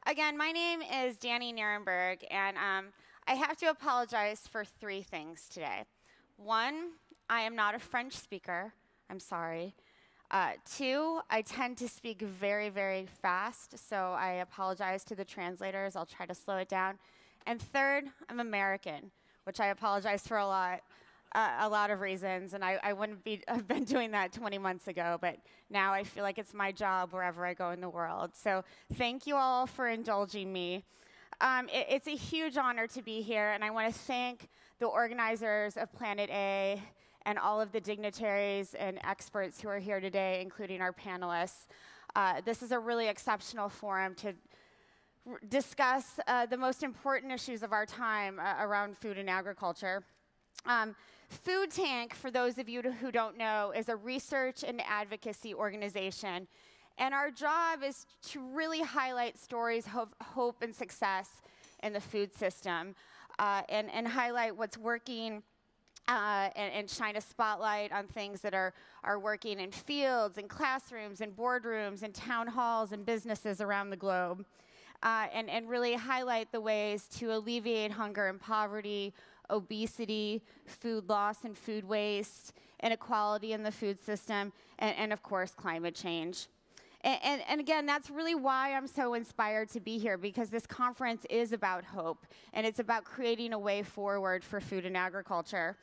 Again, my name is Danny Nierenberg, and I have to apologize for three things today. One, I am not a French speaker. I'm sorry. Two, I tend to speak very, very fast, so I apologize to the translators. I'll try to slow it down. And third, I'm American, which I apologize for a lot of reasons, and I wouldn't have been doing that 20 months ago, but now I feel like it's my job wherever I go in the world. So thank you all for indulging me. It's a huge honor to be here, and I want to thank the organizers of Planet A and all of the dignitaries and experts who are here today, including our panelists. This is a really exceptional forum to discuss the most important issues of our time around food and agriculture. Food Tank, for those of you who don't know, is a research and advocacy organization. And our job is to really highlight stories of hope and success in the food system and highlight what's working and shine a spotlight on things that are working in fields and classrooms and boardrooms and town halls and businesses around the globe. And really highlight the ways to alleviate hunger and poverty, obesity, food loss and food waste, inequality in the food system, and of course, climate change. And again, that's really why I'm so inspired to be here, because this conference is about hope, and it's about creating a way forward for food and agriculture.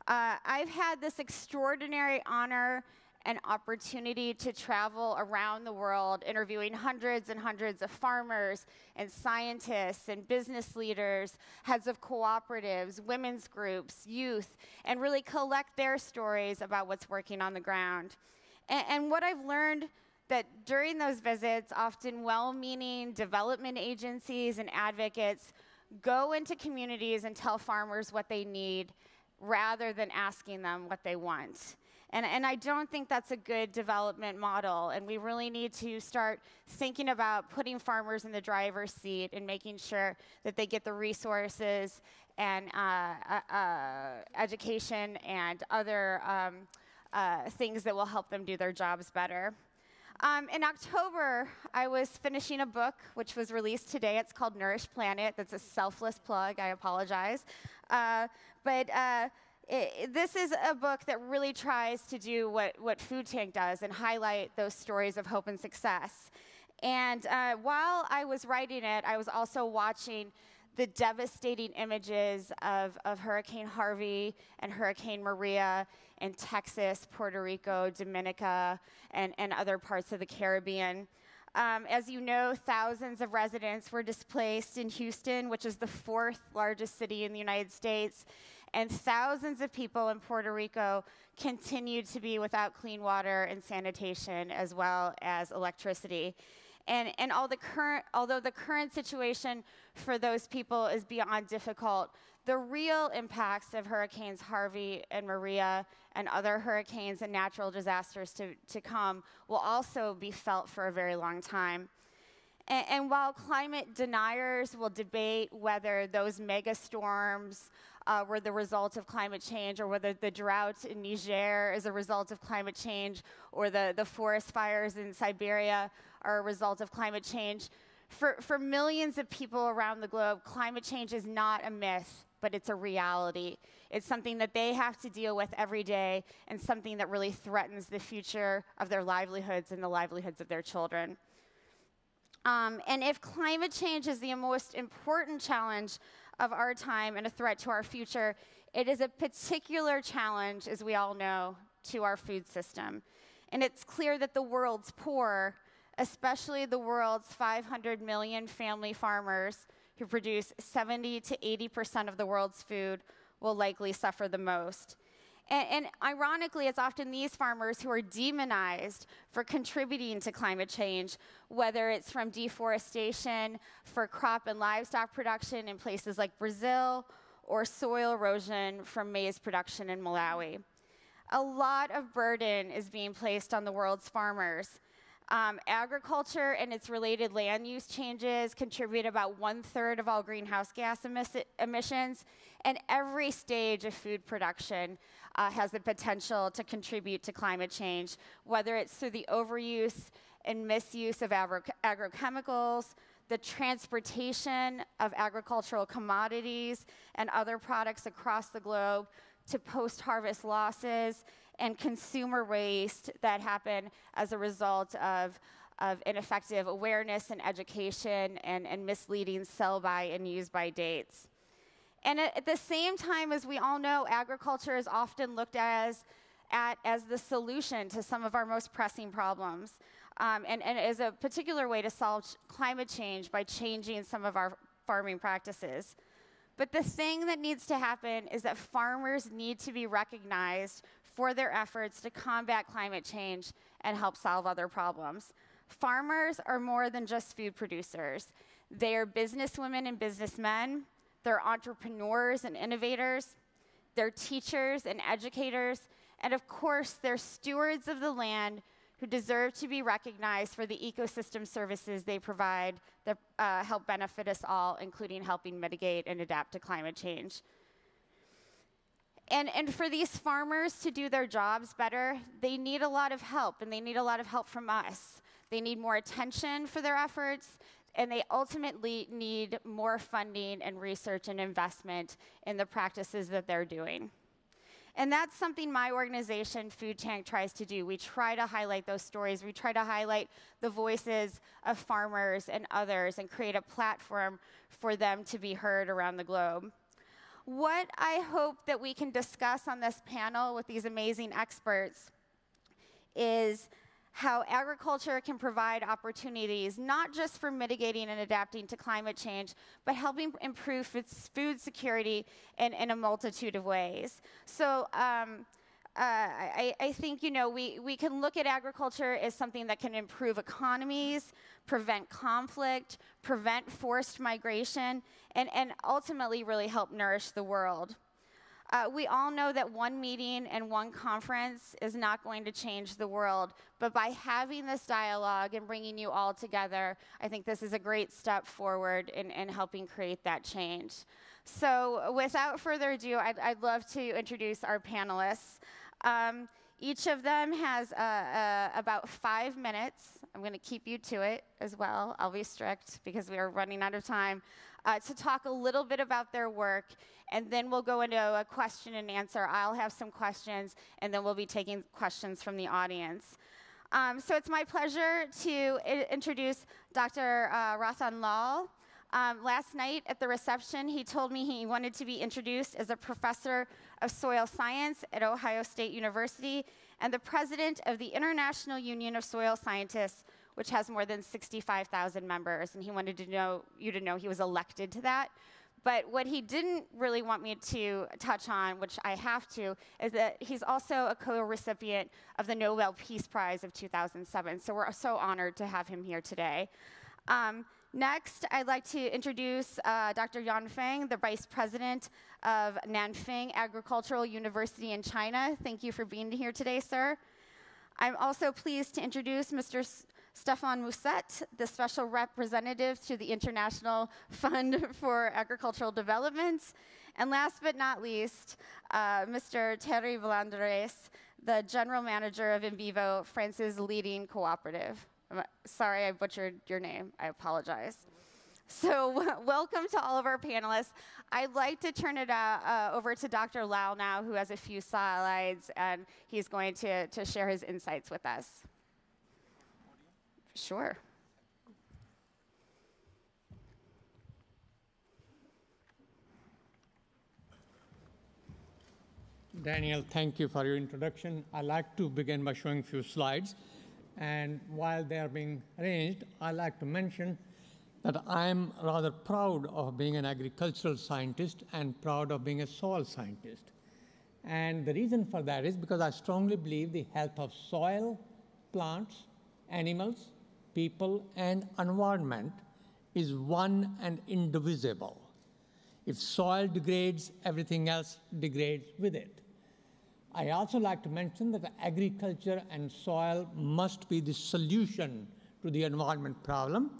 I've had this extraordinary honor and opportunity to travel around the world, interviewing hundreds and hundreds of farmers and scientists and business leaders, heads of cooperatives, women's groups, youth, and really collect their stories about what's working on the ground. And what I've learned that during those visits, often well-meaning development agencies and advocates go into communities and tell farmers what they need rather than asking them what they want. And I don't think that's a good development model, and we really need to start thinking about putting farmers in the driver's seat and making sure that they get the resources and education and other things that will help them do their jobs better. In October, I was finishing a book which was released today. It's called Nourish Planet. That's a selfless plug. I apologize. This is a book that really tries to do what Food Tank does and highlight those stories of hope and success. And while I was writing it, I was also watching the devastating images of Hurricane Harvey and Hurricane Maria in Texas, Puerto Rico, Dominica, and other parts of the Caribbean. As you know, thousands of residents were displaced in Houston, which is the fourth largest city in the United States, and thousands of people in Puerto Rico continued to be without clean water and sanitation, as well as electricity. And although the current situation for those people is beyond difficult, the real impacts of Hurricanes Harvey and Maria and other hurricanes and natural disasters to come will also be felt for a very long time. And while climate deniers will debate whether those mega storms were the result of climate change, or whether the drought in Niger is a result of climate change, or the forest fires in Siberia are a result of climate change, for millions of people around the globe, climate change is not a myth, but it's a reality. It's something that they have to deal with every day, and something that really threatens the future of their livelihoods and the livelihoods of their children. And if climate change is the most important challenge of our time and a threat to our future, it is a particular challenge, as we all know, to our food system. And it's clear that the world's poor, especially the world's 500 million family farmers who produce 70 to 80% of the world's food, will likely suffer the most. And ironically, it's often these farmers who are demonized for contributing to climate change, whether it's from deforestation for crop and livestock production in places like Brazil, or soil erosion from maize production in Malawi. A lot of burden is being placed on the world's farmers. Agriculture and its related land use changes contribute about 1/3 of all greenhouse gas emissions, and every stage of food production has the potential to contribute to climate change, whether it's through the overuse and misuse of agrochemicals, the transportation of agricultural commodities and other products across the globe, to post-harvest losses and consumer waste that happen as a result of ineffective awareness and education and misleading sell-by and use-by dates. And at the same time, as we all know, agriculture is often looked at as the solution to some of our most pressing problems, and as a particular way to solve climate change by changing some of our farming practices. But the thing that needs to happen is that farmers need to be recognized for their efforts to combat climate change and help solve other problems. Farmers are more than just food producers. They are businesswomen and businessmen. They're entrepreneurs and innovators. They're teachers and educators. And of course, they're stewards of the land who deserve to be recognized for the ecosystem services they provide that help benefit us all, including helping mitigate and adapt to climate change. And for these farmers to do their jobs better, they need a lot of help, and they need a lot of help from us. They need more attention for their efforts, and they ultimately need more funding and research and investment in the practices that they're doing. And that's something my organization, Food Tank, tries to do. We try to highlight those stories. We try to highlight the voices of farmers and others and create a platform for them to be heard around the globe. What I hope that we can discuss on this panel with these amazing experts is how agriculture can provide opportunities, not just for mitigating and adapting to climate change, but helping improve food security in a multitude of ways. So I think, you know, we can look at agriculture as something that can improve economies, prevent conflict, prevent forced migration, and ultimately really help nourish the world. We all know that one meeting and one conference is not going to change the world, but by having this dialogue and bringing you all together, I think this is a great step forward in helping create that change. So without further ado, I'd love to introduce our panelists. Each of them has about 5 minutes. I'm going to keep you to it as well. I'll be strict because we are running out of time, to talk a little bit about their work, and then we'll go into a question and answer. I'll have some questions, and then we'll be taking questions from the audience. So it's my pleasure to introduce Dr. Rathan Lal. Last night at the reception, he told me he wanted to be introduced as a professor of soil science at Ohio State University and the president of the International Union of Soil Scientists, which has more than 65,000 members. And he wanted you to know he was elected to that. But what he didn't really want me to touch on, which I have to, is that he's also a co-recipient of the Nobel Peace Prize of 2007. So we're so honored to have him here today. Next, I'd like to introduce Dr. Yan Feng, the Vice President of Nanfeng Agricultural University in China. Thank you for being here today, sir. I'm also pleased to introduce Mr. Stefan Musset, the Special Representative to the International Fund for Agricultural Development. And last but not least, Mr. Thierry Valandres, the General Manager of InVivo, France's leading cooperative. Sorry, I butchered your name. I apologize. So welcome to all of our panelists. I'd like to turn it over to Dr. Lal now, who has a few slides, and he's going to share his insights with us. Sure. Daniel, thank you for your introduction. I'd like to begin by showing a few slides. And while they are being arranged, I'd like to mention that I'm rather proud of being an agricultural scientist and proud of being a soil scientist. And the reason for that is because I strongly believe the health of soil, plants, animals, people, and environment is one and indivisible. If soil degrades, everything else degrades with it. I also like to mention that agriculture and soil must be the solution to the environment problem,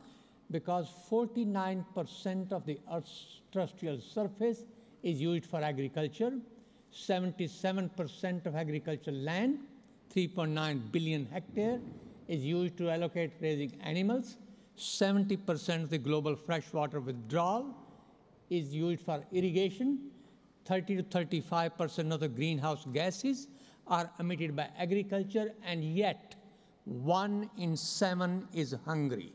because 49% of the Earth's terrestrial surface is used for agriculture, 77% of agricultural land, 3.9 billion hectares, is used to allocate raising animals, 70% of the global freshwater withdrawal is used for irrigation. 30 to 35% of the greenhouse gases are emitted by agriculture, and yet 1 in 7 is hungry.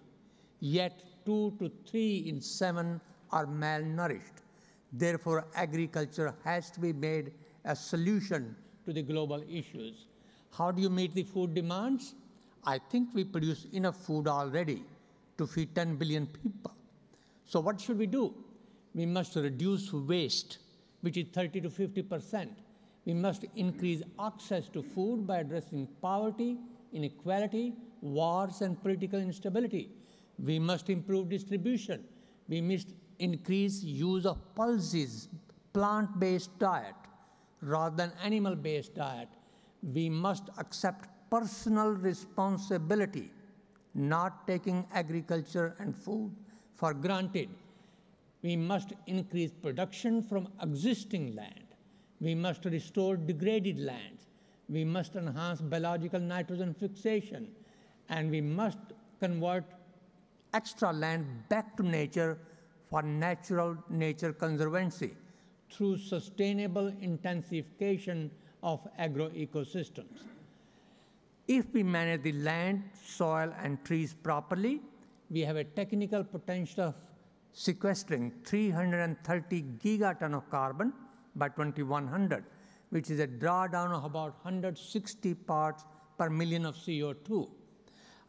Yet 2 to 3 in 7 are malnourished. Therefore, agriculture has to be made a solution to the global issues. How do you meet the food demands? I think we produce enough food already to feed 10 billion people. So what should we do? We must reduce waste, which is 30 to 50%. We must increase access to food by addressing poverty, inequality, wars, and political instability. We must improve distribution. We must increase use of pulses, plant-based diet, rather than animal-based diet. We must accept personal responsibility, not taking agriculture and food for granted. We must increase production from existing land. We must restore degraded lands. We must enhance biological nitrogen fixation. And we must convert extra land back to nature for natural nature conservancy through sustainable intensification of agroecosystems. If we manage the land, soil, and trees properly, we have a technical potential of sequestering 330 gigaton of carbon by 2100, which is a drawdown of about 160 parts per million of CO2.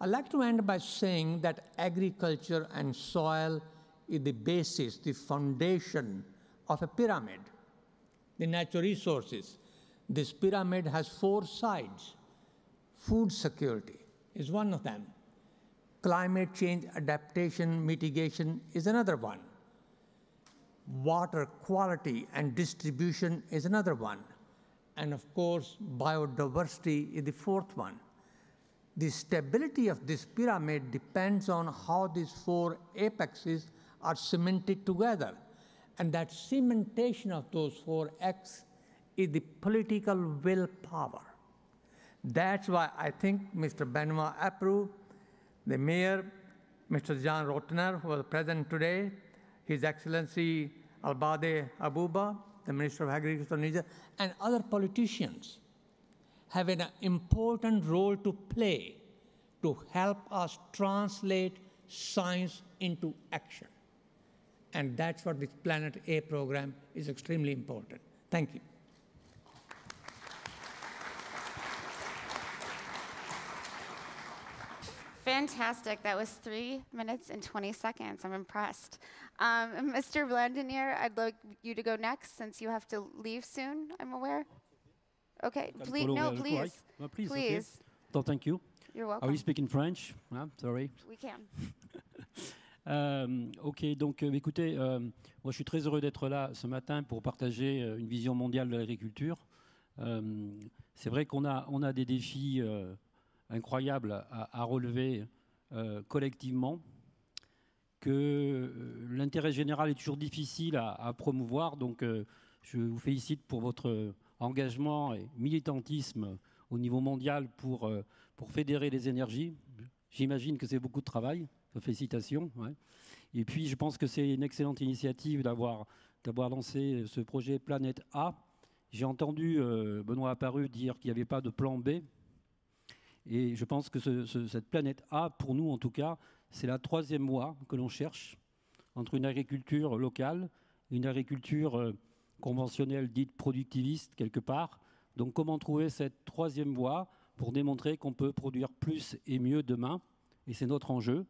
I'd like to end by saying that agriculture and soil is the basis, the foundation of a pyramid, the natural resources. This pyramid has 4 sides. Food security is one of them. Climate change adaptation mitigation is another one. Water quality and distribution is another one. And of course, biodiversity is the 4th one. The stability of this pyramid depends on how these 4 apexes are cemented together. And that cementation of those 4 axes is the political willpower. That's why I think Mr. Benoit Abreu, the mayor, Mr. Jean Rotner, who was present today, His Excellency Albade Abuba, the Minister of Agriculture of Niger, and other politicians have an important role to play to help us translate science into action. And that's what this Planet A program is extremely important. Thank you. Fantastic. That was 3 minutes and 20 seconds. I'm impressed. Mr. Blandinier, I'd like you to go next since you have to leave soon, I'm aware. Okay. Please, no, please. No, please. Please. Okay. So thank you. You're welcome. Are we speaking French? Sorry. We can. Ok, donc écoutez, moi je suis très heureux d'être là ce matin pour partager une vision mondiale de l'agriculture. C'est vrai qu'on a des défis incroyables à relever collectivement, que l'intérêt général est toujours difficile à promouvoir, donc je vous félicite pour votre engagement et militantisme au niveau mondial pour fédérer les énergies. J'imagine que c'est beaucoup de travail. Félicitations. Ouais. Et puis, je pense que c'est une excellente initiative d'avoir lancé ce projet Planète A. J'ai entendu Benoît Abreu dire qu'il n'y avait pas de plan B. Et je pense que cette Planète A, pour nous en tout cas, c'est la 3e voie que l'on cherche entre une agriculture locale et une agriculture conventionnelle dite productiviste quelque part. Donc, comment trouver cette 3e voie pour démontrer qu'on peut produire plus et mieux demain? Et c'est notre enjeu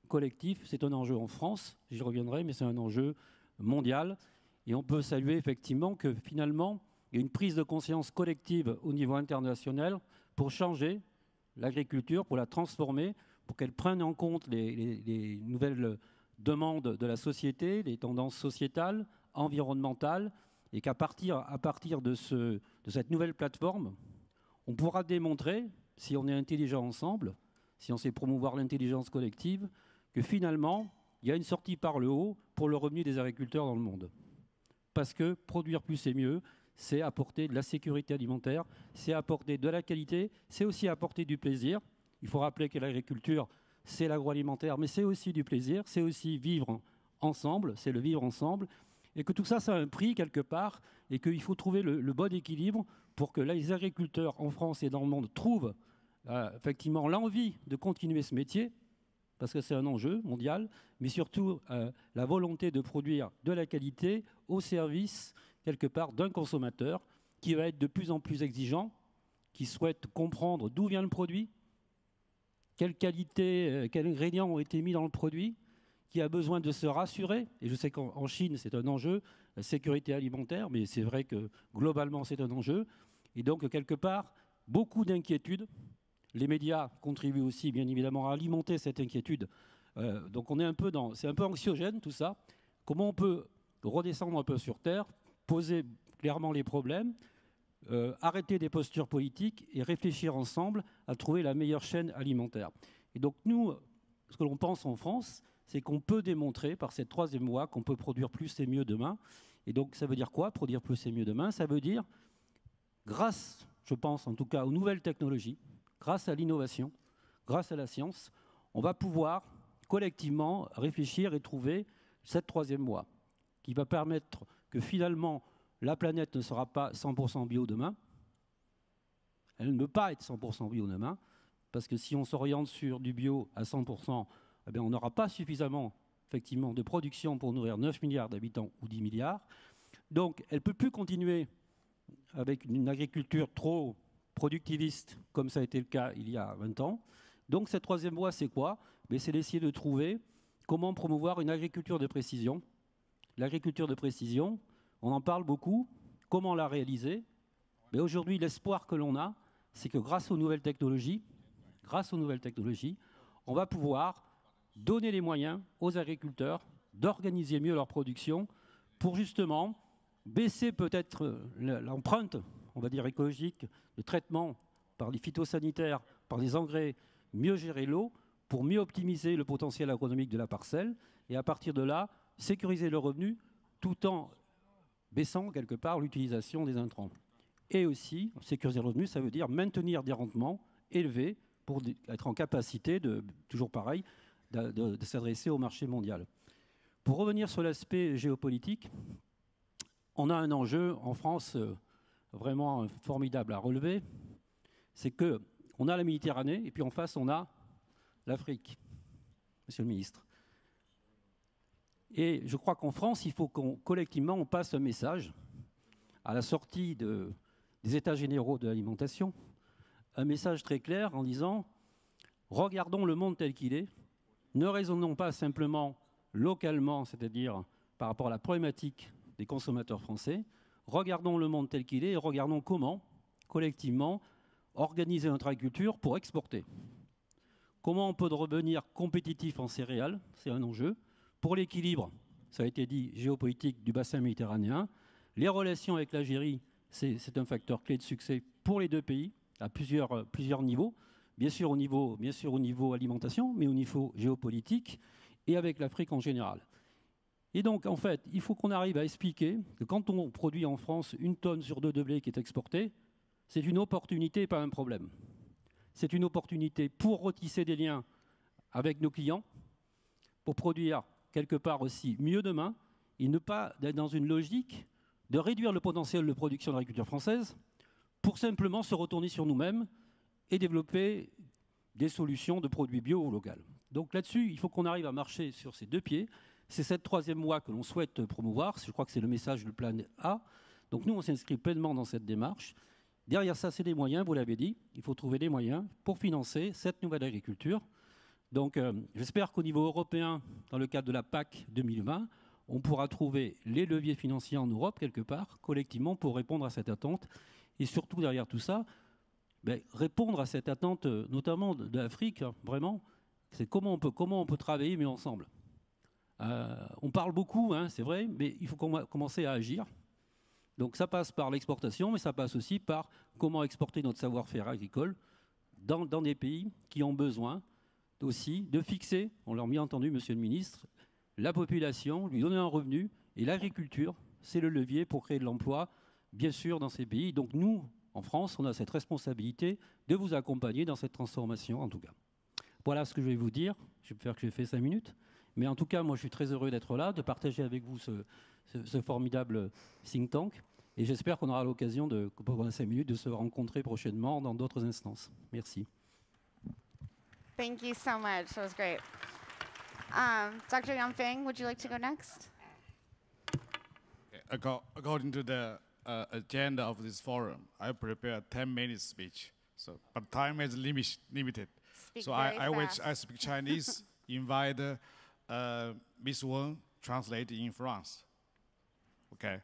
collectif, c'est un enjeu en France, j'y reviendrai, mais c'est un enjeu mondial. Et on peut saluer effectivement que finalement, il y a une prise de conscience collective au niveau international pour changer l'agriculture, pour la transformer, pour qu'elle prenne en compte les nouvelles demandes de la société, les tendances sociétales, environnementales, et qu'à partir de cette nouvelle plateforme, on pourra démontrer, si on est intelligent ensemble, si on sait promouvoir l'intelligence collective, que finalement, il y a une sortie par le haut pour le revenu des agriculteurs dans le monde. Parce que produire plus et mieux, c'est apporter de la sécurité alimentaire, c'est apporter de la qualité, c'est aussi apporter du plaisir. Il faut rappeler que l'agriculture, c'est l'agroalimentaire, mais c'est aussi du plaisir, c'est aussi vivre ensemble, c'est le vivre ensemble, et que tout ça, ça a un prix quelque part, et qu'il faut trouver le bon équilibre pour que les agriculteurs en France et dans le monde trouvent effectivement l'envie de continuer ce métier, parce que c'est un enjeu mondial, mais surtout la volonté de produire de la qualité au service, quelque part, d'un consommateur qui va être de plus en plus exigeant, qui souhaite comprendre d'où vient le produit, quelle qualité, quels ingrédients ont été mis dans le produit, qui a besoin de se rassurer. Et je sais qu'en Chine, c'est un enjeu, la sécurité alimentaire, mais c'est vrai que globalement, c'est un enjeu. Et donc, quelque part, beaucoup d'inquiétudes. Les médias contribuent aussi, bien évidemment, à alimenter cette inquiétude. Donc, on est un peu c'est un peu anxiogène, tout ça. Comment on peut redescendre un peu sur Terre, poser clairement les problèmes, arrêter des postures politiques et réfléchir ensemble à trouver la meilleure chaîne alimentaire. Et donc, nous, ce que l'on pense en France, c'est qu'on peut démontrer par cette troisième loi qu'on peut produire plus et mieux demain. Et donc, ça veut dire quoi, produire plus et mieux demain? Ça veut dire, grâce, je pense en tout cas, aux nouvelles technologies, grâce à l'innovation, grâce à la science, on va pouvoir collectivement réfléchir et trouver cette troisième loi qui va permettre que finalement la planète ne sera pas 100% bio demain. Elle ne peut pas être 100% bio demain, parce que si on s'oriente sur du bio à 100%, eh bien on n'aura pas suffisamment effectivement de production pour nourrir 9 milliards d'habitants ou 10 milliards. Donc elle ne peut plus continuer avec une agriculture trop productiviste, comme ça a été le cas il y a 20 ans. Donc cette troisième voie, c'est quoi? C'est d'essayer de trouver comment promouvoir une agriculture de précision. L'agriculture de précision, on en parle beaucoup. Comment la réaliser? Mais aujourd'hui, l'espoir que l'on a, c'est que grâce aux nouvelles technologies, on va pouvoir donner les moyens aux agriculteurs d'organiser mieux leur production pour justement baisser peut-être l'empreinte, on va dire écologique, le traitement par les phytosanitaires, par les engrais, mieux gérer l'eau, pour mieux optimiser le potentiel agronomique de la parcelle, et à partir de là, sécuriser le revenu, tout en baissant quelque part l'utilisation des intrants. Et aussi, sécuriser le revenu, ça veut dire maintenir des rendements élevés pour être en capacité, toujours pareil, de s'adresser au marché mondial. Pour revenir sur l'aspect géopolitique, on a un enjeu en France vraiment formidable à relever, c'est qu'on a la Méditerranée et puis en face on a l'Afrique, monsieur le ministre. Et je crois qu'en France, il faut collectivement on passe un message à la sortie des États généraux de l'alimentation, un message très clair en disant « Regardons le monde tel qu'il est, ne raisonnons pas simplement localement, c'est-à-dire par rapport à la problématique des consommateurs français, regardons le monde tel qu'il est et regardons comment, collectivement, organiser notre agriculture pour exporter. Comment on peut revenir compétitif en céréales, c'est un enjeu. Pour l'équilibre, ça a été dit, géopolitique du bassin méditerranéen, les relations avec l'Algérie, c'est un facteur clé de succès pour les deux pays, à plusieurs niveaux. Bien sûr au niveau alimentation, mais au niveau géopolitique, et avec l'Afrique en général. Et donc, en fait, il faut qu'on arrive à expliquer que quand on produit en France 1 tonne sur 2 de blé qui est exportée, c'est une opportunité, pas un problème. C'est une opportunité pour retisser des liens avec nos clients, pour produire quelque part aussi mieux demain, et ne pas être dans une logique de réduire le potentiel de production de l'agriculture française pour simplement se retourner sur nous-mêmes et développer des solutions de produits bio ou locaux. Donc là-dessus, il faut qu'on arrive à marcher sur ces deux pieds. C'est cette troisième voie que l'on souhaite promouvoir. Je crois que c'est le message du plan A. Donc nous, on s'inscrit pleinement dans cette démarche. Derrière ça, c'est des moyens, vous l'avez dit. Il faut trouver des moyens pour financer cette nouvelle agriculture. Donc j'espère qu'au niveau européen, dans le cadre de la PAC 2020, on pourra trouver les leviers financiers en Europe, quelque part, collectivement, pour répondre à cette attente. Et surtout, derrière tout ça, répondre à cette attente, notamment de l'Afrique, vraiment, c'est comment on peut travailler mieux ensemble. On parle beaucoup, hein, c'est vrai, mais il faut commencer à agir. Donc ça passe par l'exportation, mais ça passe aussi par comment exporter notre savoir-faire agricole dans des pays qui ont besoin aussi de fixer, on l'a bien entendu, monsieur le ministre, la population, lui donner un revenu, et l'agriculture, c'est le levier pour créer de l'emploi, bien sûr, dans ces pays. Donc nous, en France, on a cette responsabilité de vous accompagner dans cette transformation, en tout cas. Voilà ce que je vais vous dire. Je vais faire que j'ai fait 5 minutes. Mais en tout cas, moi, je suis très heureux d'être là, de partager avec vous ce formidable think tank. Et j'espère qu'on aura l'occasion, pendant 5 minutes, de se rencontrer prochainement dans d'autres instances. Merci. Thank you so much. That was great. Dr. Yangfeng, would you like to go next? According to the agenda of this forum, I prepared 10-minute speech. So, but time is limited. Speak So very I fast. speak Chinese. Invite Miss Wang translate in France. OK.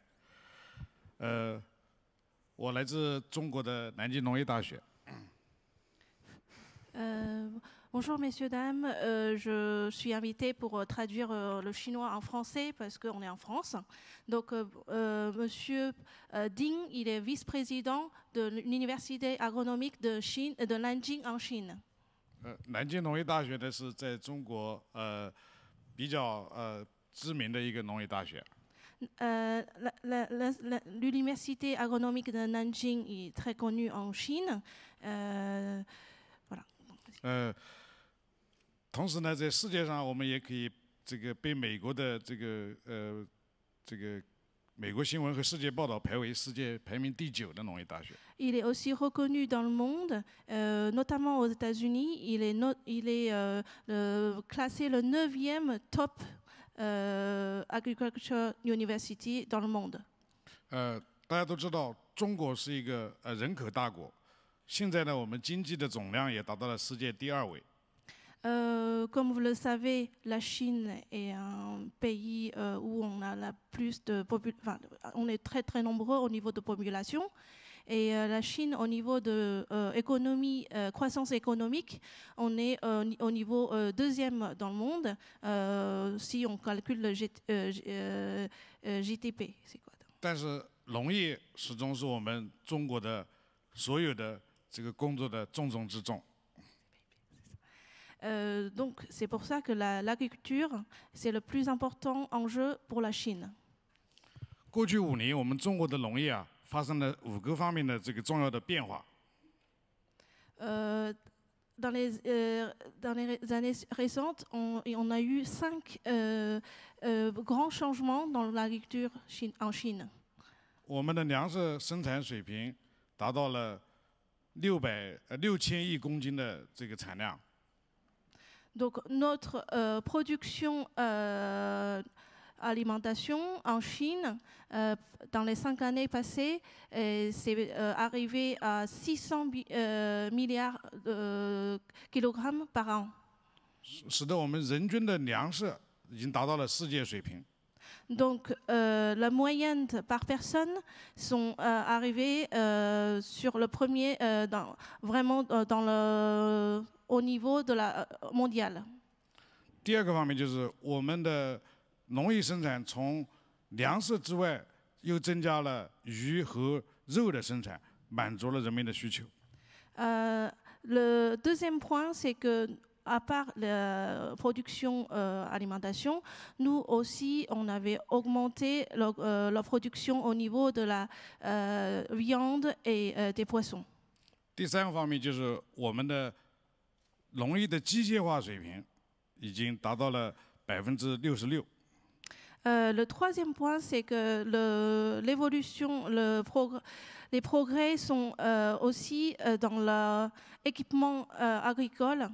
我来自中国的南京农业大学。 Bonjour messieurs, dames, je suis invitée pour traduire le chinois en français parce qu'on est en France. Donc monsieur Ding, il est vice-président de l'université agronomique de Nanjing en Chine. 南京农业大学呢是在中国比较知名的一个农业大学。 L'université agronomique de Nanjing est très connue en Chine. Voilà. 同时呢，在世界上我们也可以被美国的美国新闻和世界报道排为世界排名第9的农业大学。 Il est aussi reconnu dans le monde, notamment aux États-Unis. Il est classé le 9e top agriculture university dans le monde. 大家都知道，中国是一个人口大国，现在呢，我们经济的总量也达到了世界第2位。 Comme vous le savez, la Chine est un pays où on a on est très très nombreux au niveau de population. Et la Chine, au niveau de croissance économique, on est au niveau 2e dans le monde si on calcule le GTP. C'est quoi? 但是农业始终是我们中国的所有的这个工作的重中之重。 Donc c'est pour ça que l'agriculture, c'est le plus important enjeu pour la Chine. 过去5年，我们中国的农业发生了5个方面的这个重要的变化。 Dans les années récentes, on a eu 5 grands changements dans l'agriculture en Chine. 我们的粮食生产水平达到了6000亿公斤的这个产量。 Donc notre production alimentation en Chine, dans les 5 années passées, c'est arrivé à 600 milliards de kilogrammes par an. 使得我们人均的粮食已经达到了世界水平。 Donc la moyenne par personne sont arrivées sur le premier, vraiment au niveau de la mondiale. 第2个方面就是我们的农业生产从粮食之外又增加了鱼和肉的生产，满足了人民的需求。 Le deuxième point, c'est que à part la production alimentation, nous aussi, on avait augmenté la production au niveau de la viande et des poissons. 第3个方面就是我们的农业的机械化水平已经达到了66%。 Le troisième point, c'est que l'évolution, les progrès sont aussi dans l'équipement agricole.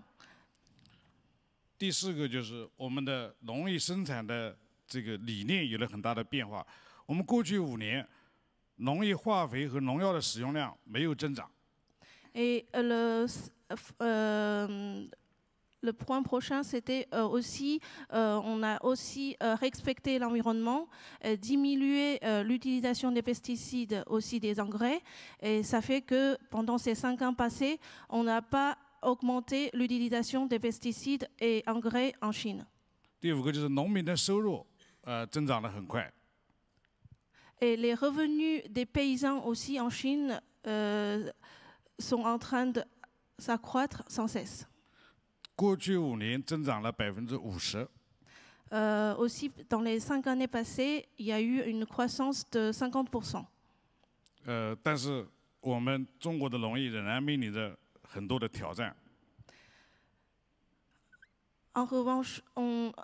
第4个就是我们的农业生产的这个理念有了很大的变化。我们过去5年，农业化肥和农药的使用量没有增长。 Et le point prochain, c'était aussi, on a aussi respecté l'environnement, diminué l'utilisation des pesticides, aussi des engrais. Et ça fait que pendant ces 5 ans passés, on n'a pas augmenté l'utilisation des pesticides et engrais en Chine. 第5个就是农民的收入增长得很快。 Et les revenus des paysans aussi en Chine sont en train de s'accroître sans cesse. 过去5年增长了50%。 Aussi, dans les 5 années passées, il y a eu une croissance de 50%. 但是我们中国的农业仍然面临着很多的挑战。En revanche,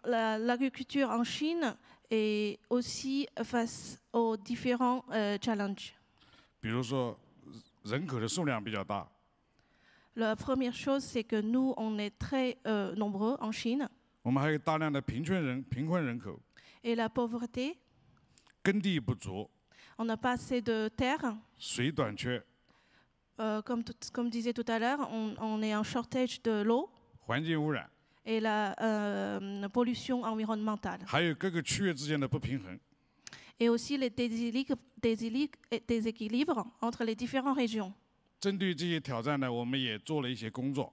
l'agriculture en Chine est aussi face aux différents challenges. 比如说人口的数量比较大， La première chose, c'est que nous, on est très nombreux en Chine 我们还有大量的贫困人口， et la pauvreté, 耕地不足， on n'a pas assez de terre. 水短缺， Comme disait tout à l'heure, on est en shortage de l'eau 环境污染， et la pollution environnementale. 还有各个区域之间的不平衡。 Et aussi les déséquilibres entre les différentes régions. 针对这些挑战呢，我们也做了一些工作。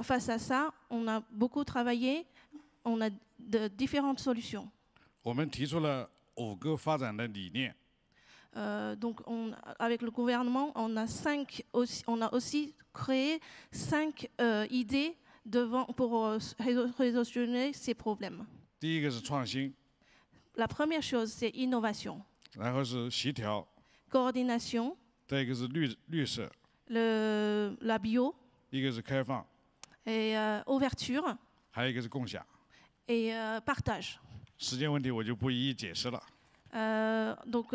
Face à ça, on a beaucoup travaillé, on a de différentes solutions. 我们提出了5个发展的理念， Donc, avec le gouvernement, on a aussi créé 5 idées pour résoudre ces problèmes. 第一个是创新， La première chose, c'est innovation, 然后是协调， coordination, 再一个是绿色， la bio 一个是开放， et ouverture 还有一个是共享。 et partage. 时间问题我就不一一解释了。 Donc,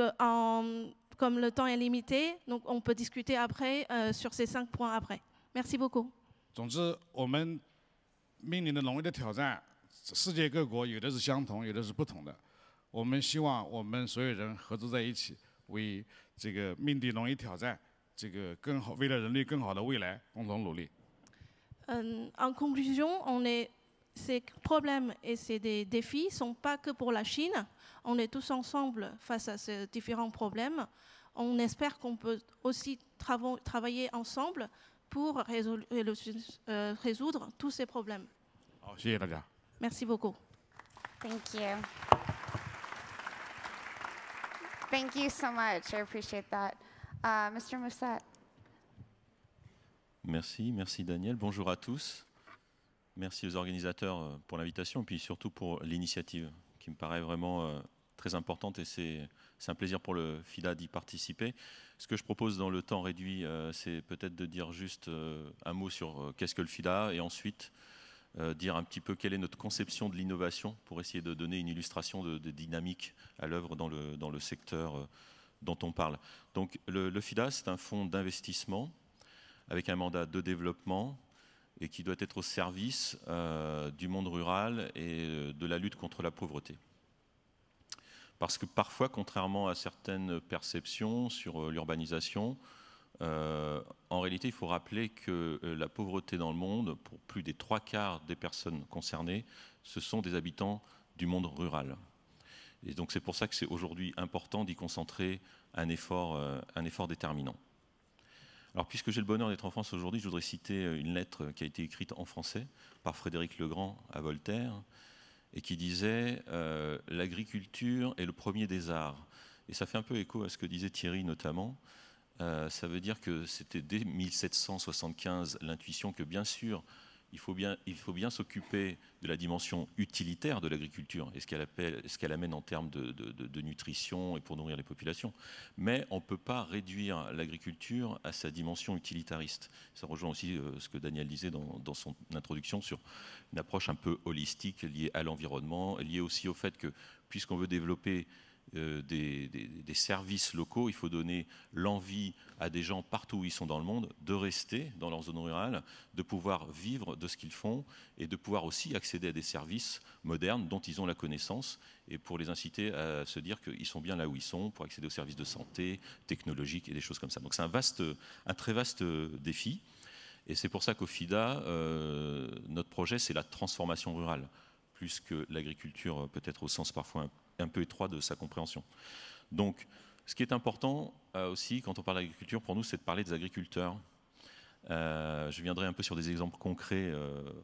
comme le temps est limité, donc on peut discuter après sur ces 5 points après. Merci beaucoup. 总之，我们面临的农业的挑战，世界各国有的是相同，有的是不同的。我们希望我们所有人合作在一起，为这个面对农业挑战，这个更好，为了人类更好的未来共同努力。 En conclusion, ces problèmes et ces défis ne sont pas que pour la Chine. On est tous ensemble face à ces différents problèmes. On espère qu'on peut aussi travailler ensemble pour résoudre tous ces problèmes. 好，谢谢大家。 Merci beaucoup. Thank you. Thank you so much. I appreciate that. Mr. Mousset. Merci Daniel. Bonjour à tous. Merci aux organisateurs pour l'invitation et puis surtout pour l'initiative qui me paraît vraiment très importante et c'est un plaisir pour le FIDA d'y participer. Ce que je propose dans le temps réduit, c'est peut-être de dire juste un mot sur qu'est-ce que le FIDA et ensuite dire un petit peu quelle est notre conception de l'innovation pour essayer de donner une illustration de dynamique à l'œuvre dans le secteur dont on parle. Donc le FIDA, c'est un fonds d'investissement avec un mandat de développement et qui doit être au service du monde rural et de la lutte contre la pauvreté. Parce que parfois, contrairement à certaines perceptions sur l'urbanisation, en réalité, il faut rappeler que la pauvreté dans le monde, pour plus des 3/4 des personnes concernées, ce sont des habitants du monde rural. Et donc c'est pour ça que c'est aujourd'hui important d'y concentrer un effort déterminant. Alors, puisque j'ai le bonheur d'être en France aujourd'hui, je voudrais citer une lettre qui a été écrite en français par Frédéric Legrand à Voltaire et qui disait « L'agriculture est le premier des arts ». Et ça fait un peu écho à ce que disait Thierry notamment. Ça veut dire que c'était dès 1775 l'intuition que bien sûr, il faut bien s'occuper de la dimension utilitaire de l'agriculture et ce qu'elle amène en termes de nutrition et pour nourrir les populations. Mais on ne peut pas réduire l'agriculture à sa dimension utilitariste. Ça rejoint aussi ce que Daniel disait dans son introduction sur une approche un peu holistique liée à l'environnement, liée aussi au fait que puisqu'on veut développer des services locaux, il faut donner l'envie à des gens partout où ils sont dans le monde de rester dans leur zone rurale, de pouvoir vivre de ce qu'ils font et de pouvoir aussi accéder à des services modernes dont ils ont la connaissance et pour les inciter à se dire qu'ils sont bien là où ils sont, pour accéder aux services de santé, technologiques et des choses comme ça. Donc c'est un très vaste défi et c'est pour ça qu'au FIDA, notre projet c'est la transformation rurale plus que l'agriculture peut-être au sens parfois un peu étroit de sa compréhension. Donc, ce qui est important aussi quand on parle d'agriculture, pour nous, c'est de parler des agriculteurs. Je viendrai un peu sur des exemples concrets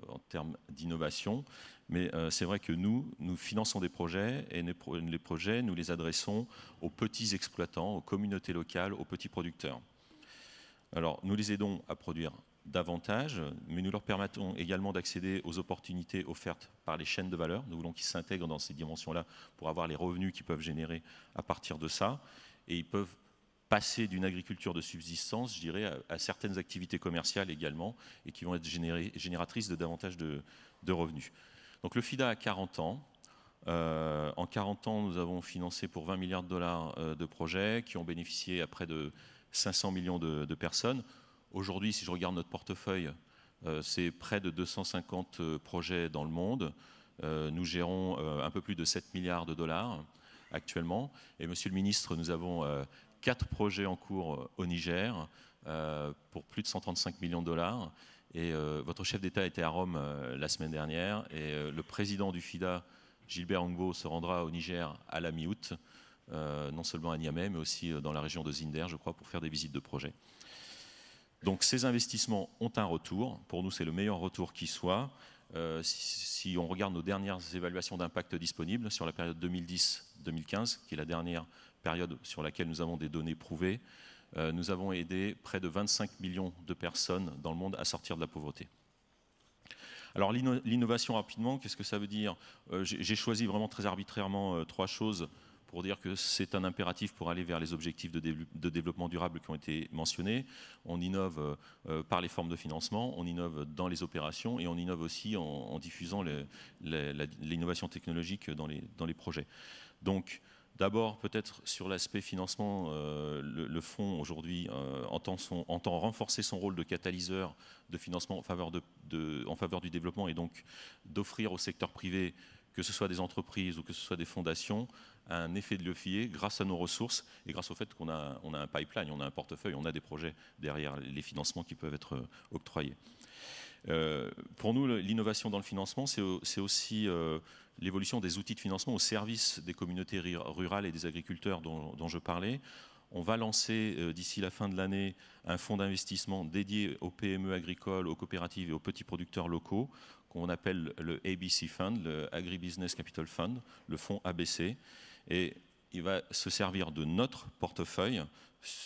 en termes d'innovation, mais c'est vrai que nous finançons des projets et les projets, nous les adressons aux petits exploitants, aux communautés locales, aux petits producteurs. Alors, nous les aidons à produire davantage, mais nous leur permettons également d'accéder aux opportunités offertes par les chaînes de valeur. Nous voulons qu'ils s'intègrent dans ces dimensions-là pour avoir les revenus qu'ils peuvent générer à partir de ça. Et ils peuvent passer d'une agriculture de subsistance, je dirais, à certaines activités commerciales également, et qui vont être génératrices de davantage de revenus. Donc le FIDA a 40 ans. En 40 ans, nous avons financé pour 20 milliards de dollars de projets qui ont bénéficié à près de 500 millions de personnes. Aujourd'hui, si je regarde notre portefeuille, c'est près de 250 projets dans le monde. Nous gérons un peu plus de 7 milliards de dollars actuellement. Et Monsieur le Ministre, nous avons 4 projets en cours au Niger pour plus de 135 millions de dollars. Et votre chef d'État était à Rome la semaine dernière. Et le président du FIDA, Gilbert Ongbo, se rendra au Niger à la mi-août, non seulement à Niamey, mais aussi dans la région de Zinder, je crois, pour faire des visites de projet. Donc ces investissements ont un retour. Pour nous, c'est le meilleur retour qui soit. Si on regarde nos dernières évaluations d'impact disponibles sur la période 2010-2015, qui est la dernière période sur laquelle nous avons des données prouvées, nous avons aidé près de 25 millions de personnes dans le monde à sortir de la pauvreté. Alors l'innovation rapidement, qu'est-ce que ça veut dire? J'ai choisi vraiment très arbitrairement 3 choses pour dire que c'est un impératif pour aller vers les objectifs de développement durable qui ont été mentionnés. On innove par les formes de financement, on innove dans les opérations et on innove aussi en diffusant l'innovation technologique dans les projets. Donc, d'abord, peut-être sur l'aspect financement, le fonds aujourd'hui entend renforcer son rôle de catalyseur de financement en faveur du développement et donc d'offrir au secteur privé, que ce soit des entreprises ou que ce soit des fondations, un effet de levier grâce à nos ressources et grâce au fait qu'on a un pipeline, on a un portefeuille, on a des projets derrière les financements qui peuvent être octroyés. Pour nous, l'innovation dans le financement, c'est aussi l'évolution des outils de financement au service des communautés rurales et des agriculteurs dont je parlais. On va lancer d'ici la fin de l'année un fonds d'investissement dédié aux PME agricoles, aux coopératives et aux petits producteurs locaux qu'on appelle le ABC Fund, le Agribusiness Capital Fund, le fonds ABC. Et il va se servir de notre portefeuille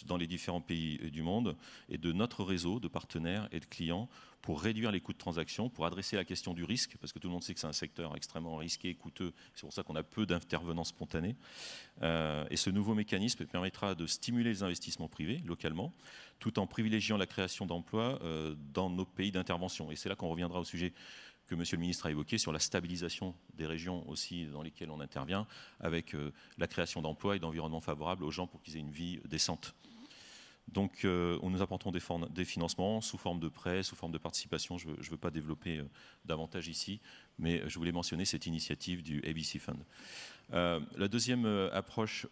dans les différents pays du monde et de notre réseau de partenaires et de clients pour réduire les coûts de transaction, pour adresser la question du risque, parce que tout le monde sait que c'est un secteur extrêmement risqué et coûteux. C'est pour ça qu'on a peu d'intervenants spontanés. Et ce nouveau mécanisme permettra de stimuler les investissements privés localement, tout en privilégiant la création d'emplois dans nos pays d'intervention. Et c'est là qu'on reviendra au sujet que Monsieur le Ministre a évoqué sur la stabilisation des régions aussi dans lesquelles on intervient, avec la création d'emplois et d'environnements favorables aux gens pour qu'ils aient une vie décente. Donc nous apportons des financements sous forme de prêts, sous forme de participation. Je ne veux pas développer davantage ici, mais je voulais mentionner cette initiative du ABC Fund. La deuxième approche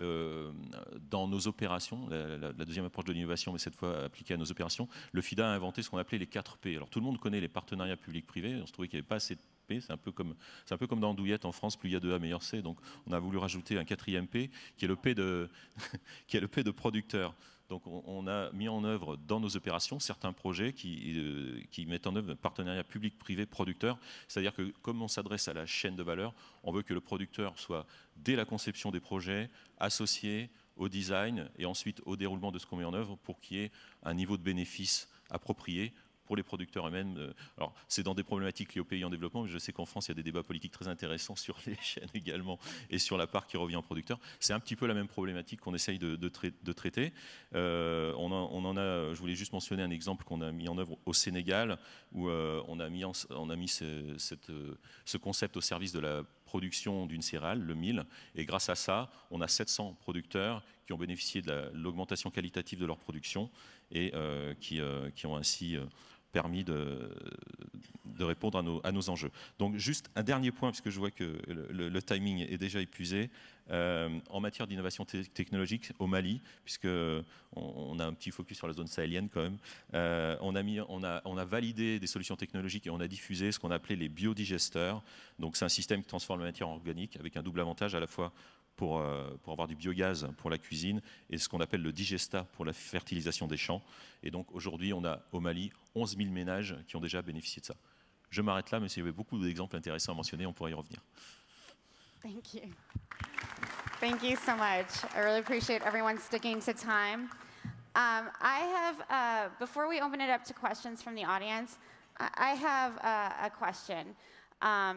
dans nos opérations, la deuxième approche de l'innovation, mais cette fois appliquée à nos opérations, le FIDA a inventé ce qu'on appelait les 4 P. Alors tout le monde connaît les partenariats publics-privés, on se trouvait qu'il n'y avait pas assez de P, c'est un peu comme dans Douillette en France, plus il y a de A, meilleur c'est. Donc on a voulu rajouter un 4e P, qui est le P de producteur. Donc on a mis en œuvre dans nos opérations certains projets qui mettent en œuvre un partenariat public-privé producteur. C'est-à-dire que comme on s'adresse à la chaîne de valeur, on veut que le producteur soit, dès la conception des projets, associé au design et ensuite au déroulement de ce qu'on met en œuvre pour qu'il y ait un niveau de bénéfice approprié pour les producteurs eux-mêmes. Alors, c'est dans des problématiques liées aux pays en développement, mais je sais qu'en France, il y a des débats politiques très intéressants sur les chaînes également et sur la part qui revient aux producteurs. C'est un petit peu la même problématique qu'on essaye de traiter. Je voulais juste mentionner un exemple qu'on a mis en œuvre au Sénégal, où on a mis ce concept au service de la production d'une céréale, le mil, et grâce à ça, on a 700 producteurs qui ont bénéficié de l'augmentation qualitative de leur production et qui ont ainsi permis de répondre à nos enjeux. Donc juste un dernier point, parce que je vois que le timing est déjà épuisé, en matière d'innovation technologique au Mali, puisqu'on a un petit focus sur la zone sahélienne quand même, on a validé des solutions technologiques et on a diffusé ce qu'on appelait les biodigesteurs. Donc c'est un système qui transforme la matière organique avec un double avantage, à la fois pour avoir du biogaz pour la cuisine et ce qu'on appelle le digesta pour la fertilisation des champs. Et donc aujourd'hui, on a au Mali 11 000 ménages qui ont déjà bénéficié de ça. Je m'arrête là, mais s'il y avait beaucoup d'exemples intéressants à mentionner, on pourrait y revenir. Thank you. Thank you so much. I really appreciate everyone sticking to time. Before we open it up to questions from the audience, I have a question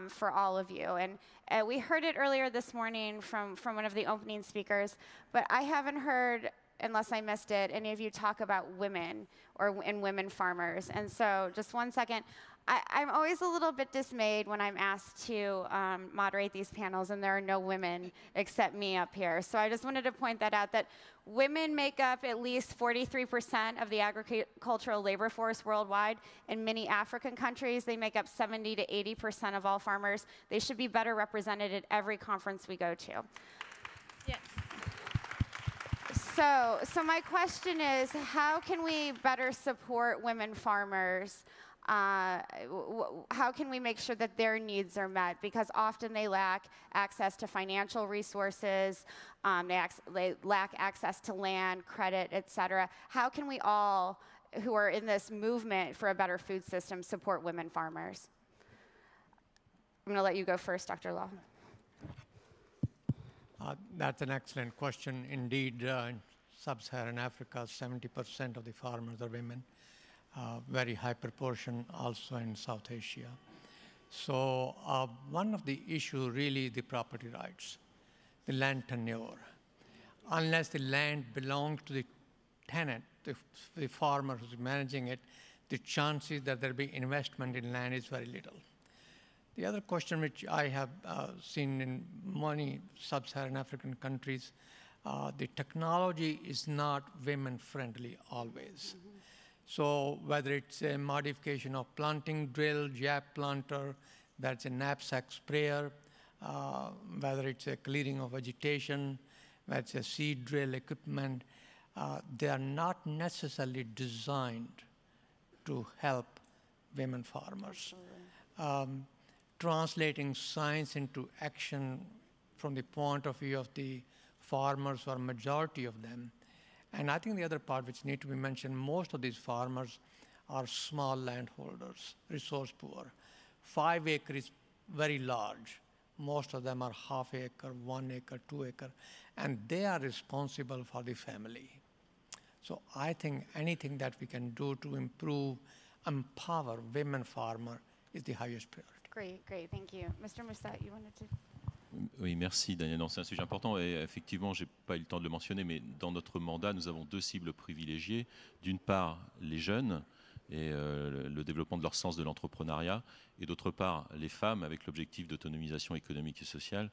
for all of you. And we heard it earlier this morning from one of the opening speakers, but I haven't heard unless I missed it, any of you talk about women and women farmers. And so just 1 second. I'm always a little bit dismayed when I'm asked to moderate these panels and there are no women except me up here. So I just wanted to point that out, that women make up at least 43% of the agricultural labor force worldwide. In many African countries, they make up 70 to 80% of all farmers. They should be better represented at every conference we go to. Yeah. So my question is, how can we better support women farmers? How can we make sure that their needs are met? Because often they lack access to financial resources, they lack access to land, credit, et cetera. How can we all, who are in this movement for a better food system, support women farmers? I'm going to let you go first, Dr. Law. That's an excellent question. Indeed, in sub-Saharan Africa, 70% of the farmers are women. Very high proportion also in South Asia. So one of the issues really the property rights, the land tenure. Unless the land belongs to the tenant, the farmer who's managing it, the chances that there will be investment in land is very little. The other question which I have seen in many sub-Saharan African countries, the technology is not women-friendly always. Mm-hmm. So whether it's a modification of planting drill, jab planter, that's a knapsack sprayer, whether it's a clearing of vegetation, whether it's a seed drill equipment, they are not necessarily designed to help women farmers. Translating science into action from the point of view of the farmers, or majority of them. And I think the other part which need to be mentioned, most of these farmers are small landholders, resource poor. 5 acre is very large. Most of them are half acre, 1 acre, 2 acre, and they are responsible for the family. So I think anything that we can do to improve, empower women farmer is the highest priority. Great, great, thank you. Mr. Musset, you wanted to... Oui, merci Daniel. C'est un sujet important et effectivement, je n'ai pas eu le temps de le mentionner, mais dans notre mandat, nous avons 2 cibles privilégiées. D'une part, les jeunes et le développement de leur sens de l'entrepreneuriat, et d'autre part, les femmes avec l'objectif d'autonomisation économique et sociale,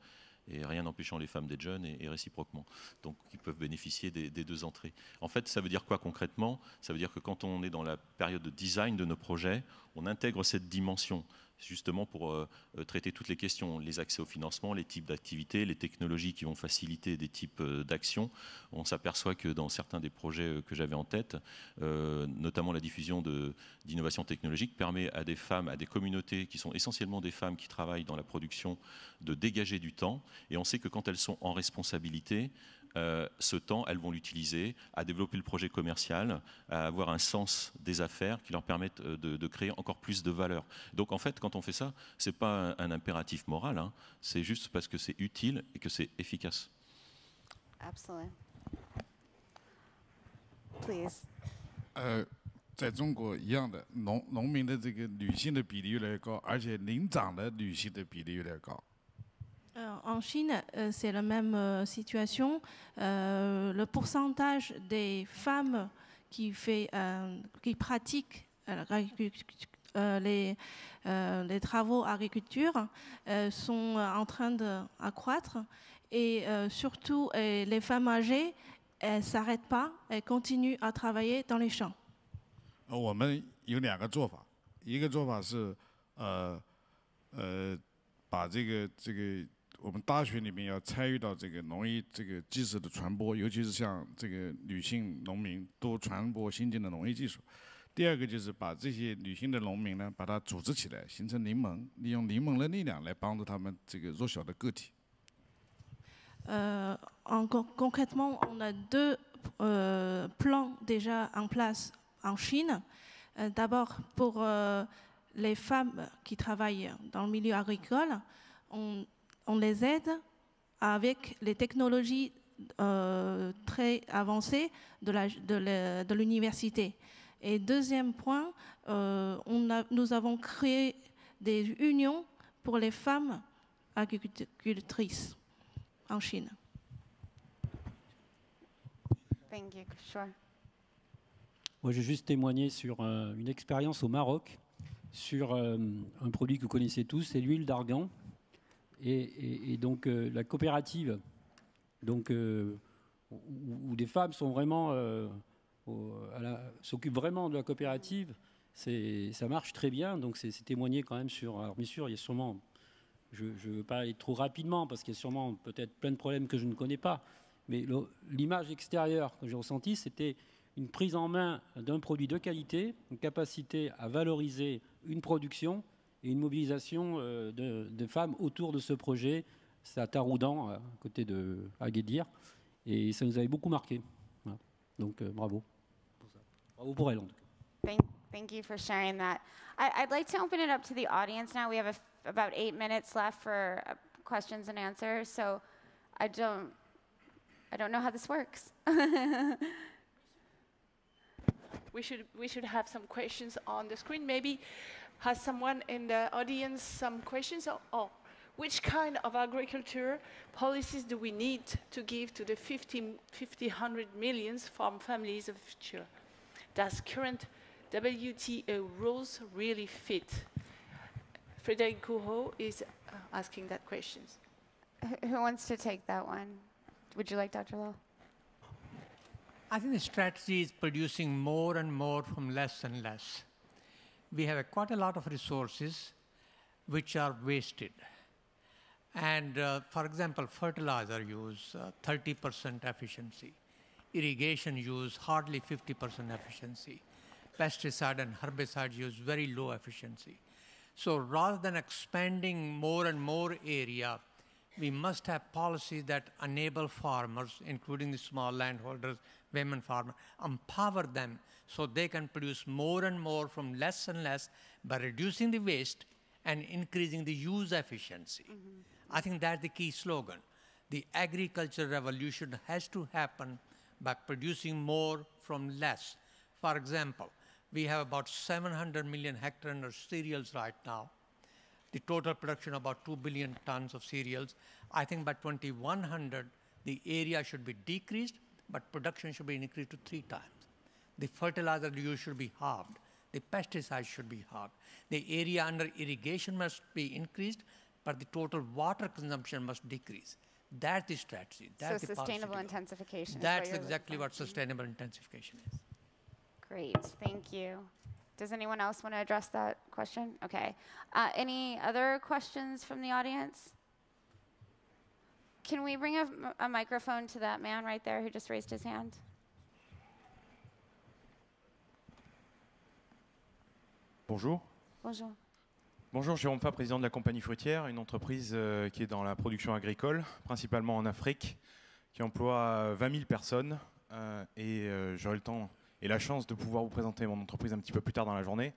et rien n'empêchant les femmes d'être jeunes et réciproquement. Donc, ils peuvent bénéficier des 2 entrées. En fait, ça veut dire quoi concrètement? Ça veut dire que quand on est dans la période de design de nos projets, on intègre cette dimension, justement pour traiter toutes les questions, les accès au financement, les types d'activités, les technologies qui vont faciliter des types d'actions. On s'aperçoit que dans certains des projets que j'avais en tête, notamment la diffusion d'innovation technologique, permet à des femmes, à des communautés qui sont essentiellement des femmes qui travaillent dans la production, de dégager du temps. Et on sait que quand elles sont en responsabilité, ce temps, elles vont l'utiliser à développer le projet commercial, à avoir un sens des affaires qui leur permettent de créer encore plus de valeur. Donc en fait, quand on fait ça, ce n'est pas un impératif moral, hein, c'est juste parce que c'est utile et que c'est efficace. Absolutely. Please. 在中国一样的，农民的这个女性的比例越来越高，而且领长的女性的比例越来越高。 En Chine, c'est la même situation. Le pourcentage des femmes qui pratiquent les travaux agriculture sont en train d'accroître. Et surtout, les femmes âgées, elles ne s'arrêtent pas, elles continuent à travailler dans les champs. 我们有2个做法，一个做法是把这个我们大学里面要参与到这个农业这个技术的传播，尤其是像这个女性农民多传播新进的农业技术。第2个就是把这些女性的农民呢，把它组织起来，形成联盟，利用联盟的力量来帮助他们这个弱小的个体。Concrètement, on a 2 plans déjà en place en Chine. D'abord, pour les femmes qui travaillent dans le milieu agricole, on les aide avec les technologies très avancées de l'université. Et deuxième point, nous avons créé des unions pour les femmes agricultrices en Chine. Thank you. Sure. Moi, j'ai juste témoigné sur une expérience au Maroc sur un produit que vous connaissez tous, c'est l'huile d'argan. Et donc, la coopérative, donc, où des femmes sont vraiment, s'occupent vraiment de la coopérative, ça marche très bien. Donc, c'est témoigné quand même sur. Alors, bien sûr, il y a sûrement. Je ne veux pas aller trop rapidement parce qu'il y a sûrement peut-être plein de problèmes que je ne connais pas. Mais l'image extérieure que j'ai ressentie, c'était une prise en main d'un produit de qualité, une capacité à valoriser une production et une mobilisation de femmes autour de ce projet. C'est à Taroudan, à côté de Agadir. Et ça nous avait beaucoup marqué. Voilà. Donc, bravo. Bravo pour elle, en tout cas. Thank you for sharing that. I'd like to open it up to the audience now. We have about 8 minutes left for questions and answers. So I don't know how this works. We should have some questions on the screen. Maybe has someone in the audience some questions? Which kind of agriculture policies do we need to give to the 100 millions farm families of the future? Does current WTO rules really fit? Frédéric Gouraud is asking that question. Who wants to take that one? Would you like, Dr. Lowe? I think the strategy is producing more and more from less and less. We have quite a lot of resources which are wasted. And for example, fertilizer use 30% efficiency. Irrigation use hardly 50% efficiency. Pesticide and herbicide use very low efficiency. So rather than expanding more and more area, we must have policies that enable farmers, including the small landholders, women farmers, empower them so they can produce more and more from less and less by reducing the waste and increasing the use efficiency. I think that's the key slogan. The agriculture revolution has to happen by producing more from less. For example, we have about 700 million hectares under cereals right now. The total production about 2 billion tons of cereals. I think by 2100, the area should be decreased, but production should be increased to 3 times. The fertilizer use should be halved. The pesticides should be halved. The area under irrigation must be increased, but the total water consumption must decrease. That's the strategy. That's so sustainable intensification. That's exactly what sustainable intensification is. Great, thank you. Does anyone else want to address that question? Okay. Any other questions from the audience? Can we bring a microphone to that man right there who just raised his hand? Bonjour. Bonjour. Bonjour, Jérôme Fa, président de la Compagnie Fruitière, une entreprise qui est dans la production agricole, principalement en Afrique, qui emploie 20 000 personnes. J'aurai le temps et la chance de pouvoir vous présenter mon entreprise un petit peu plus tard dans la journée.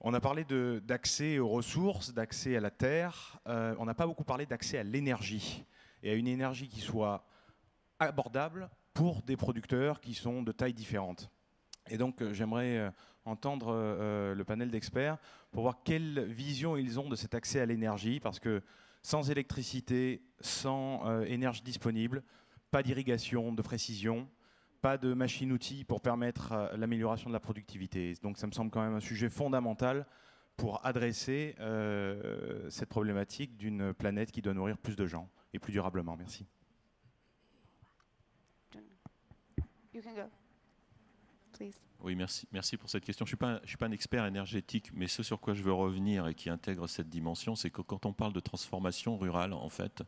On a parlé d'accès aux ressources, d'accès à la terre. On n'a pas beaucoup parlé d'accès à l'énergie, et à une énergie qui soit abordable pour des producteurs qui sont de tailles différentes. Et donc, j'aimerais entendre le panel d'experts pour voir quelle vision ils ont de cet accès à l'énergie, parce que sans électricité, sans énergie disponible, pas d'irrigation de précision, pas de machines-outils pour permettre l'amélioration de la productivité. Donc, ça me semble quand même un sujet fondamental pour adresser cette problématique d'une planète qui doit nourrir plus de gens et plus durablement. Merci. You can go. Please. Oui, merci pour cette question. Je ne suis pas un expert énergétique, mais ce sur quoi je veux revenir et qui intègre cette dimension, c'est que quand on parle de transformation rurale, en fait,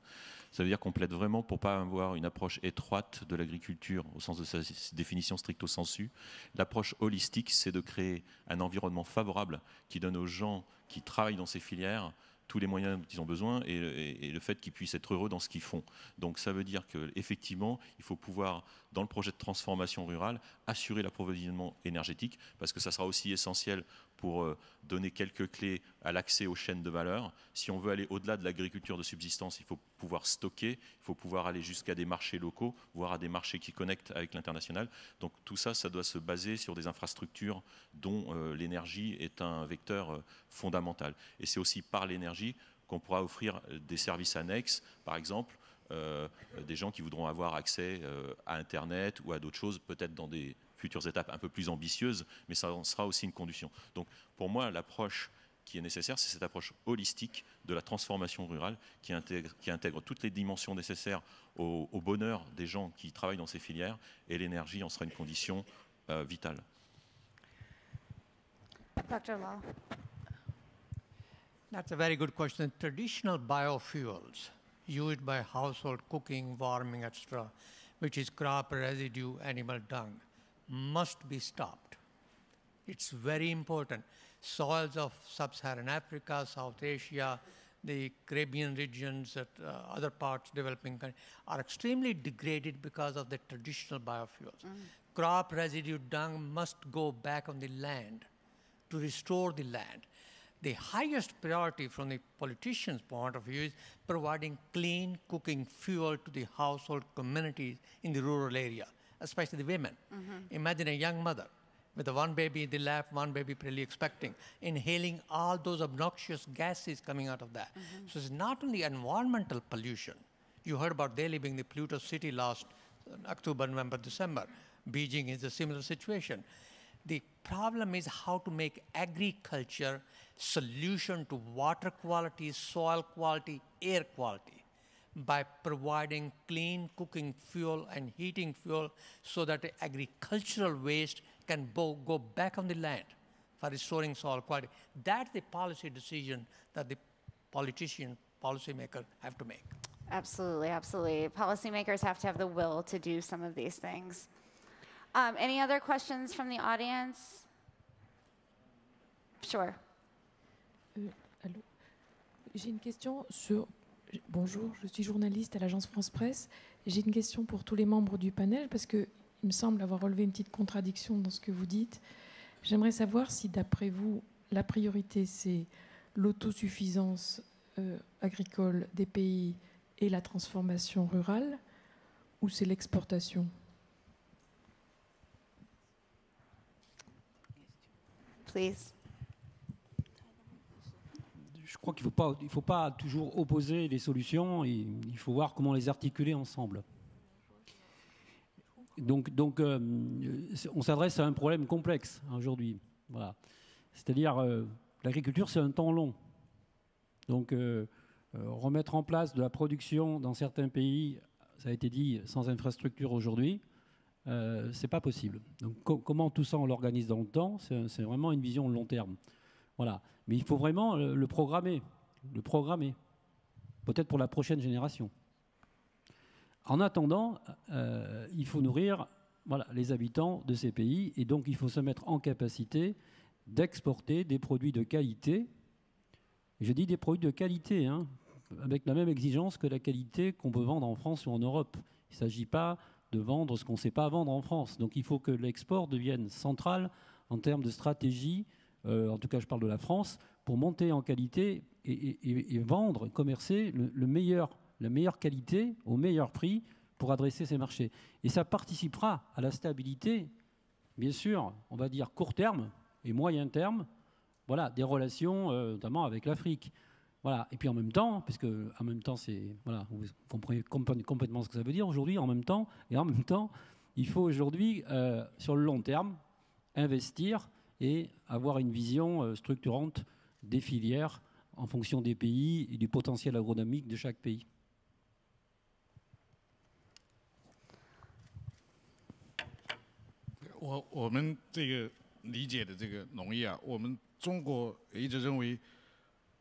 ça veut dire qu'on plaide vraiment pour ne pas avoir une approche étroite de l'agriculture, au sens de sa définition stricto sensu. L'approche holistique, c'est de créer un environnement favorable qui donne aux gens qui travaillent dans ces filières tous les moyens dont ils ont besoin et le fait qu'ils puissent être heureux dans ce qu'ils font. Donc ça veut dire qu'effectivement, il faut pouvoir, dans le projet de transformation rurale, assurer l'approvisionnement énergétique, parce que ça sera aussi essentiel pour donner quelques clés à l'accès aux chaînes de valeur. Si on veut aller au-delà de l'agriculture de subsistance, il faut pouvoir stocker, il faut pouvoir aller jusqu'à des marchés locaux, voire à des marchés qui connectent avec l'international. Donc tout ça, ça doit se baser sur des infrastructures dont l'énergie est un vecteur fondamental. Et c'est aussi par l'énergie qu'on pourra offrir des services annexes, par exemple, des gens qui voudront avoir accès à Internet ou à d'autres choses, peut-être dans des futures étapes un peu plus ambitieuses, mais ça en sera aussi une condition. Donc pour moi, l'approche qui est nécessaire, c'est cette approche holistique de la transformation rurale qui intègre toutes les dimensions nécessaires au bonheur des gens qui travaillent dans ces filières, et l'énergie en sera une condition vitale. Dr. Law. That's a very good question. Traditional biofuels used by household cooking, warming, etc., which is crop residue, animal dung, must be stopped. It's very important. Soils of sub-Saharan Africa, South Asia, the Caribbean regions, other parts, developing countries, are extremely degraded because of the traditional biofuels. Crop residue dung must go back on the land to restore the land. The highest priority from the politician's point of view is providing clean cooking fuel to the household communities in the rural area, especially the women. Imagine a young mother with one baby in the lap, one baby probably expecting, inhaling all those obnoxious gases coming out of that. So it's not only environmental pollution. You heard about Delhi being the polluted city last October, November, December. Beijing is a similar situation. The problem is how to make agriculture solution to water quality, soil quality, air quality by providing clean cooking fuel and heating fuel so that the agricultural waste can go back on the land for restoring soil quality. That's the policy decision that the politician, policymaker have to make. Absolutely, absolutely. Policymakers have to have the will to do some of these things. Any other questions from the audience? Sure. Allô. J'ai une question sur... Bonjour, je suis journaliste à l'agence France Presse. J'ai une question pour tous les membres du panel parce qu'il me semble avoir relevé une petite contradiction dans ce que vous dites. J'aimerais savoir si, d'après vous, la priorité, c'est l'autosuffisance agricole des pays et la transformation rurale, ou c'est l'exportation? Please. Je crois qu'il ne faut pas toujours opposer les solutions, il faut voir comment les articuler ensemble. Donc on s'adresse à un problème complexe aujourd'hui. Voilà. C'est-à-dire, l'agriculture, c'est un temps long. Donc, remettre en place de la production dans certains pays, ça a été dit, sans infrastructure aujourd'hui, c'est pas possible. Donc, comment tout ça on l'organise dans le temps, c'est vraiment une vision long terme. Voilà. Mais il faut vraiment le programmer. Peut-être pour la prochaine génération. En attendant, il faut nourrir les habitants de ces pays, et donc il faut se mettre en capacité d'exporter des produits de qualité. Je dis des produits de qualité, hein, avec la même exigence que la qualité qu'on peut vendre en France ou en Europe. Il ne s'agit pas de vendre ce qu'on ne sait pas vendre en France. Donc il faut que l'export devienne central en termes de stratégie, en tout cas je parle de la France, pour monter en qualité et vendre, commercer la meilleure qualité au meilleur prix pour adresser ces marchés. Et ça participera à la stabilité, bien sûr, on va dire court terme et moyen terme, voilà, des relations notamment avec l'Afrique. Voilà. Et puis en même temps, puisque en même temps, c'est, voilà, vous comprenez complètement ce que ça veut dire aujourd'hui, en même temps, il faut aujourd'hui, sur le long terme, investir et avoir une vision structurante des filières en fonction des pays et du potentiel agronomique de chaque pays.我们这个理解的这个农业啊，我们中国一直认为，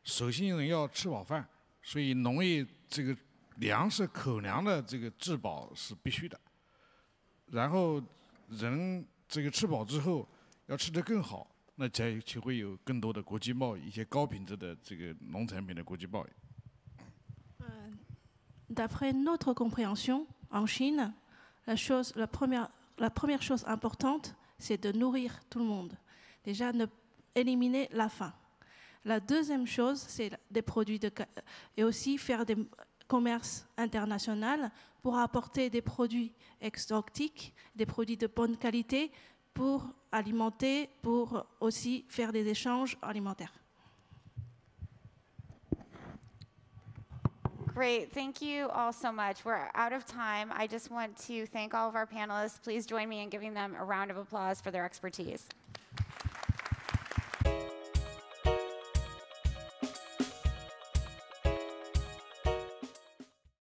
首先人要吃饱饭，所以农业这个粮食口粮的这个质保是必须的。然后人这个吃饱之后要吃得更好，那才会有更多的国际贸易，一些高品质的这个农产品的国际贸易。D'après notre compréhension, en Chine, la première chose importante, c'est de nourrir tout le monde. Déjà, éliminer la faim. La deuxième chose, c'est des produits et aussi faire des commerces internationaux pour apporter des produits exotiques, des produits de bonne qualité pour alimenter, pour aussi faire des échanges alimentaires. Great. Thank you all so much. We're out of time. I just want to thank all of our panelists. Please join me in giving them a round of applause for their expertise.